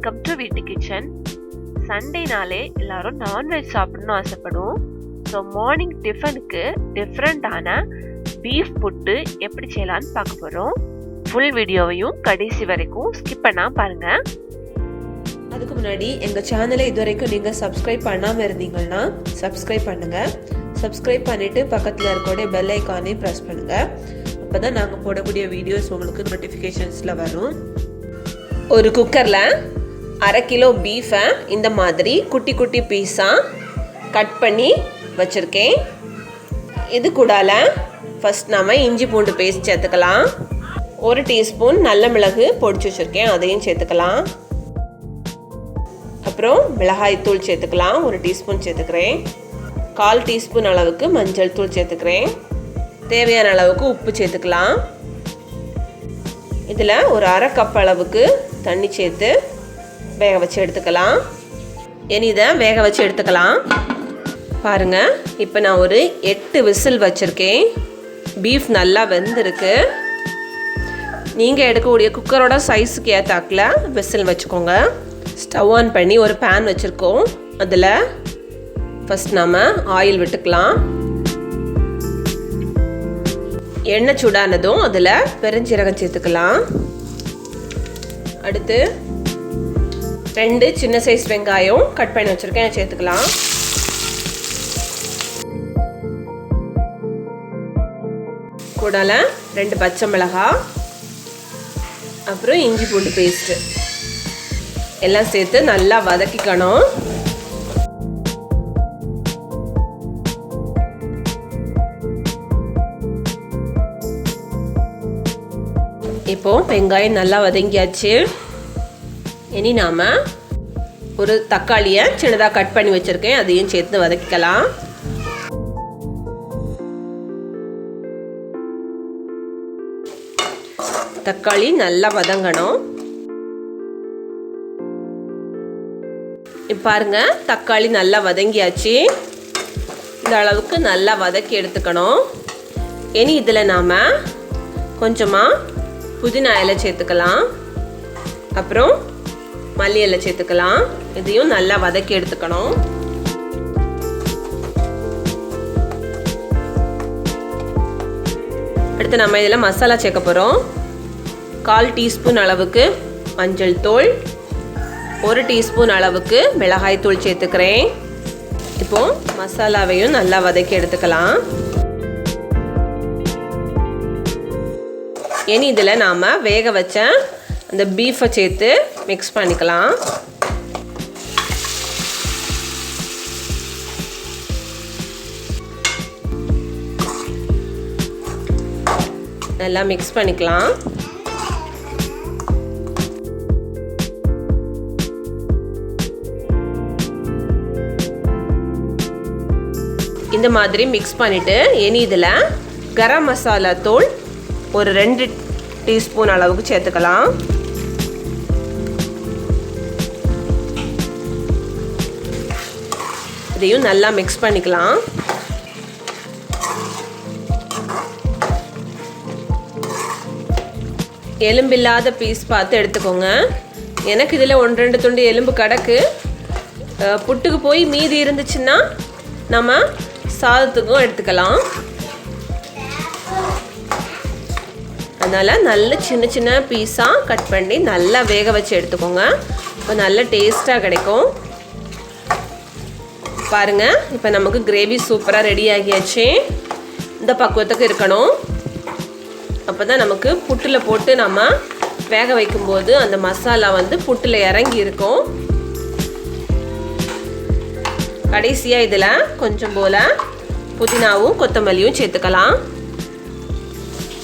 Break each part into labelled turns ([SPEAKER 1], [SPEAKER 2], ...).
[SPEAKER 1] Welcome to வீட்டு kitchen. சண்டேனாலே எல்லாரும் non veg சாப்பிடணும்னு ஆசைப்படுவோம். ஸோ மார்னிங் டிஃபனுக்கு டிஃப்ரெண்ட்டான பீஃப் புட்டு எப்படி செய்யலான்னு பார்க்க போகிறோம். ஃபுல் வீடியோவையும் கடைசி வரைக்கும் ஸ்கிப் பண்ணாமல் பாருங்கள்.
[SPEAKER 2] அதுக்கு முன்னாடி எங்கள் சேனலை இது வரைக்கும் நீங்கள் சப்ஸ்கிரைப் பண்ணாமல் இருந்தீங்கன்னா சப்ஸ்கிரைப் பண்ணுங்கள். சப்ஸ்கிரைப் பண்ணிவிட்டு பக்கத்தில் இருக்கக்கூடிய பெல் ஐக்கானே ப்ரெஸ் பண்ணுங்கள். அப்போ தான் நாங்கள் போடக்கூடிய வீடியோஸ் உங்களுக்கு நோட்டிஃபிகேஷன்ஸில் வரும். ஒரு குக்கரில் 1/2 கிலோ பீஃபை இந்த மாதிரி குட்டி குட்டி பீஸாக கட் பண்ணி வச்சுருக்கேன். இது கூடால ஃபஸ்ட் நாம் இஞ்சி பூண்டு பேஸ்ட் சேர்த்துக்கலாம். 1 டீஸ்பூன் நல்ல மிளகு பொடிச்சு வச்சுருக்கேன், அதையும் சேர்த்துக்கலாம். அப்புறம் மிளகாய்த்தூள் சேர்த்துக்கலாம், 1 டீஸ்பூன் சேர்த்துக்கிறேன். 1/4 டீஸ்பூன் அளவுக்கு மஞ்சள் தூள் சேர்த்துக்கிறேன். தேவையான அளவுக்கு உப்பு சேர்த்துக்கலாம். இதில் ஒரு 1/2 கப் அளவுக்கு தண்ணி சேர்த்து வேக வச்சு எடுத்துக்கலாம். இனி இதை வேக வச்சு எடுத்துக்கலாம். பாருங்கள், இப்போ நான் ஒரு 8 விசில் வச்சுருக்கேன். பீஃப் நல்லா வெந்திருக்கு. நீங்கள் எடுக்கக்கூடிய குக்கரோட சைஸுக்கு ஏற்றாக்கில் விசில் வச்சுக்கோங்க. ஸ்டவ் ஆன் பண்ணி ஒரு பேன் வச்சுருக்கோம். அதில் ஃபஸ்ட் நாம் ஆயில் விட்டுக்கலாம். எண்ணெய் சூடானதும் அதில் பெருஞ்சீரகம் சேர்த்துக்கலாம். அடுத்து 2 சின்ன சைஸ் வெங்காயம் கட் பண்ணி வச்சுருக்கேன், சேர்த்துக்கலாம். கூடால 2 பச்சை மிளகாய், அப்புறம் இஞ்சி பூண்டு பேஸ்ட்டு எல்லாம் சேர்த்து நல்லா வதக்கிக்கணும். இப்போ வெங்காயம் நல்லா வதங்கியாச்சு. இனி நாம் ஒரு தக்காளியை சின்னதாக கட் பண்ணி வச்சுருக்கேன், அதையும் சேர்த்து வதக்கிக்கலாம். தக்காளி நல்லா வதங்கணும். இப்போ பாருங்க, தக்காளி நல்லா வதங்கியாச்சு. இந்த அளவுக்கு நல்லா வதக்கி எடுத்துக்கணும். இனி இதில் நாம் கொஞ்சமாக புதினா இலை சேர்த்துக்கலாம், அப்புறம் மல்லி இலை சேர்த்துக்கலாம். இதையும் நல்லா வதக்கி எடுத்துக்கணும். அடுத்து நம்ம இதில் மசாலா சேர்க்க போகிறோம். 1/4 டீஸ்பூன் அளவுக்கு மஞ்சள் தூள், 1 டீஸ்பூன் அளவுக்கு மிளகாய் தூள் சேர்த்துக்கிறேன். இப்போ மசாலாவையும் நல்லா வதக்கி எடுத்துக்கலாம். இனி இதில் நாம் வேக வச்ச அந்த பீஃபை சேர்த்து மிக்ஸ் பண்ணிக்கலாம். நல்லா மிக்ஸ் பண்ணிக்கலாம். இந்த மாதிரி மிக்ஸ் பண்ணிவிட்டு இனி இதில் கரம் மசாலா தூள் ஒரு 2 டீஸ்பூன் அளவுக்கு சேர்த்துக்கலாம். இதையும் நல்லா மிக்ஸ் பண்ணிக்கலாம். எலும்பில்லாத பீஸ் பார்த்து எடுத்துக்கோங்க. எனக்கு இதில் 1-2 துண்டு எலும்பு கிடக்கு. புட்டுக்கு போய் மீதி இருந்துச்சுன்னா நம்ம சாதத்துக்கும் எடுத்துக்கலாம். அதனால் நல்ல சின்ன சின்ன பீஸாக கட் பண்ணி நல்லா வேக வச்சு எடுத்துக்கோங்க. இப்போ நல்ல டேஸ்ட்டாக கிடைக்கும். பாருங்கள், இப்போ நமக்கு கிரேவி சூப்பராக ரெடி ஆகியாச்சு. இந்த பக்குவத்துக்கு இருக்கணும். அப்போ தான் நமக்கு புட்டில் போட்டு நம்ம வேக வைக்கும்போது அந்த மசாலா வந்து புட்டில் இறங்கி இருக்கும். கடைசியாக இதில் கொஞ்சம் போல் புதினாவும் கொத்தமல்லியும் சேர்த்துக்கலாம்.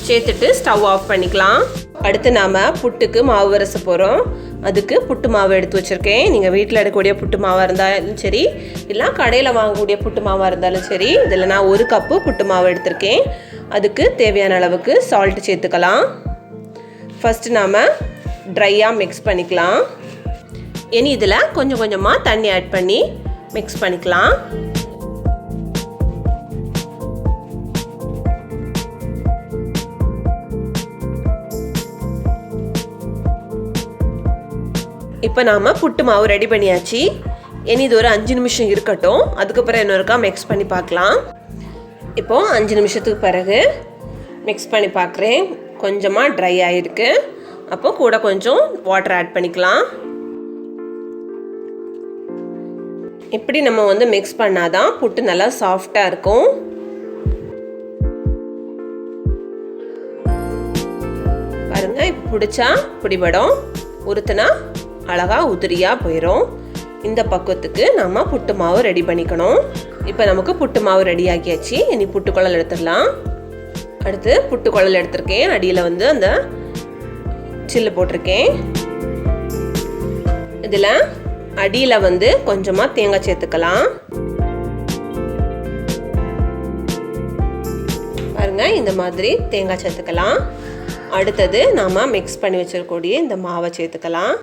[SPEAKER 2] சேர்த்துட்டு ஸ்டவ் ஆஃப் பண்ணிக்கலாம். அடுத்து நாம் புட்டுக்கு மாவு வரைச போகிறோம். அதுக்கு புட்டு மாவு எடுத்து வச்சுருக்கேன். நீங்கள் வீட்டில் எடுக்கக்கூடிய புட்டு மாவாக இருந்தாலும் சரி, இல்லை கடையில் வாங்கக்கூடிய புட்டு மாவாக இருந்தாலும் சரி. இதில் நான் 1 கப்பு புட்டு மாவு எடுத்திருக்கேன். அதுக்கு தேவையான அளவுக்கு சால்ட்டு சேர்த்துக்கலாம். ஃபஸ்ட்டு நாம் ட்ரையாக மிக்ஸ் பண்ணிக்கலாம். இனி இதில் கொஞ்சம் கொஞ்சமாக தண்ணி ஆட் பண்ணி மிக்ஸ் பண்ணிக்கலாம். இப்போ நாம் புட்டு மாவு ரெடி பண்ணியாச்சு. இனி இது ஒரு 5 நிமிஷம் இருக்கட்டும். அதுக்கப்புறம் இன்னொருக்கா மிக்ஸ் பண்ணி பார்க்கலாம். இப்போது 5 நிமிஷத்துக்கு பிறகு மிக்ஸ் பண்ணி பார்க்குறேன். கொஞ்சமாக ட்ரை ஆகிருக்கு. அப்போ கூட கொஞ்சம் வாட்டர் ஆட் பண்ணிக்கலாம். இப்படி நம்ம வந்து மிக்ஸ் பண்ணாதான் புட்டு நல்லா சாஃப்டாக இருக்கும். பாருங்க, இப்போ பிடிச்சா பிடிபடும், உருத்துனா அழகாக உதிரியாக போயிடும். இந்த பக்குவத்துக்கு நம்ம புட்டு மாவு ரெடி பண்ணிக்கணும். இப்போ நமக்கு புட்டு மாவு ரெடி ஆக்கியாச்சு. இனி புட்டு குழல் எடுத்துடலாம். அடுத்து புட்டு குழல் எடுத்திருக்கேன். அடியில் வந்து அந்த சில்லு போட்டிருக்கேன். இதில் அடியில் வந்து கொஞ்சமாக தேங்காய் சேர்த்துக்கலாம். பாருங்க, இந்த மாதிரி தேங்காய் சேர்த்துக்கலாம். அடுத்தது நாம் மிக்ஸ் பண்ணி வச்சிருக்கக்கூடிய இந்த மாவை சேர்த்துக்கலாம்.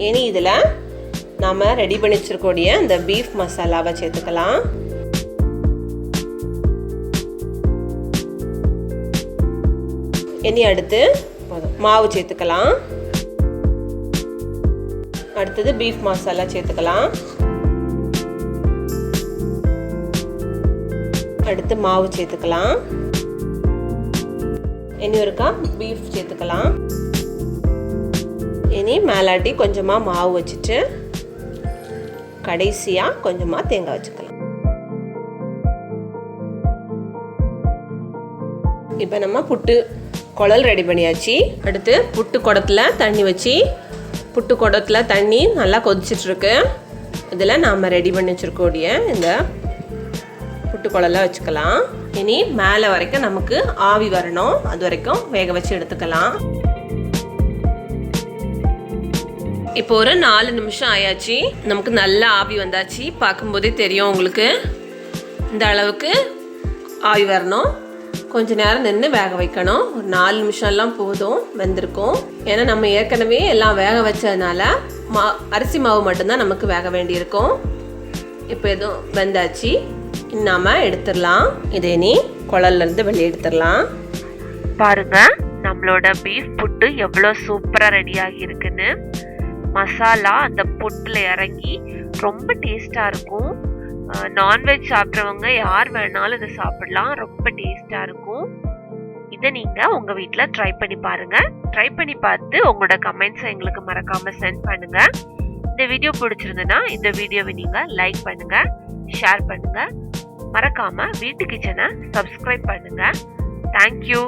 [SPEAKER 2] இனி இதில் நாம் ரெடி பண்ணி வச்சிருக்கக்கூடிய இந்த பீஃப் மசாலாவை சேர்த்துக்கலாம். இனி அடுத்து மாவு சேர்த்துக்கலாம். அடுத்தது பீஃப் மசாலா சேர்த்துக்கலாம். அடுத்து மாவு சேர்த்துக்கலாம். இனி ஒருக்கா பீஃப் சேர்த்துக்கலாம். இனி மேலாட்டி கொஞ்சமாக மாவு வச்சுட்டு கடைசியாக கொஞ்சமாக தேங்காய் வச்சுக்கலாம். இப்போ நம்ம புட்டு குழல் ரெடி பண்ணியாச்சு. அடுத்து புட்டு குடத்தில் தண்ணி வச்சு, புட்டு குடத்தில் தண்ணி நல்லா கொதிச்சிட்ருக்கு. இதில் நாம் ரெடி பண்ணி வச்சுருக்கக்கூடிய இந்த புட்டு குழலை வச்சுக்கலாம். இனி மேலே வரைக்கும் நமக்கு ஆவி வரணும். அது வரைக்கும் வேக வச்சு எடுத்துக்கலாம். இப்போ ஒரு 4 நிமிஷம் ஆயாச்சு. நமக்கு நல்ல ஆவி வந்தாச்சு. பார்க்கும்போதே தெரியும் உங்களுக்கு. இந்த அளவுக்கு ஆவி வரணும். கொஞ்சம் நேரம் நின்று வேக வைக்கணும். ஒரு 4 நிமிஷம்லாம் போதும், வெந்திருக்கும். ஏன்னா நம்ம ஏற்கனவே எல்லாம் வேக வச்சதுனால அரிசி மாவு மட்டும்தான் நமக்கு வேக வேண்டியிருக்கும். இப்போ எதுவும் வெந்தாச்சு. நாம் எடுத்துடலாம். இதை நீ குழல்லேருந்து வெளியே எடுத்துடலாம்.
[SPEAKER 1] பாருங்க, நம்மளோட பீஃப் புட்டு எவ்வளோ சூப்பராக ரெடி ஆகியிருக்குன்னு. மசாலா அந்த புட்டில் இறங்கி ரொம்ப டேஸ்டாக இருக்கும். நான்வெஜ் சாப்பிட்றவங்க யார் வேணாலும் இதை சாப்பிடலாம். ரொம்ப டேஸ்டாக இருக்கும். இதை நீங்கள் உங்கள் வீட்டில் ட்ரை பண்ணி பாருங்கள். ட்ரை பண்ணி பார்த்து உங்களோட கமெண்ட்ஸை எங்களுக்கு மறக்காமல் சென்ட் பண்ணுங்கள். இந்த வீடியோ பிடிச்சிருந்துன்னா இந்த வீடியோவை நீங்கள் லைக் பண்ணுங்கள், ஷேர் பண்ணுங்கள். மறக்காமல் வீட்டு கிச்சனை சப்ஸ்கிரைப் பண்ணுங்கள். தேங்க்யூ.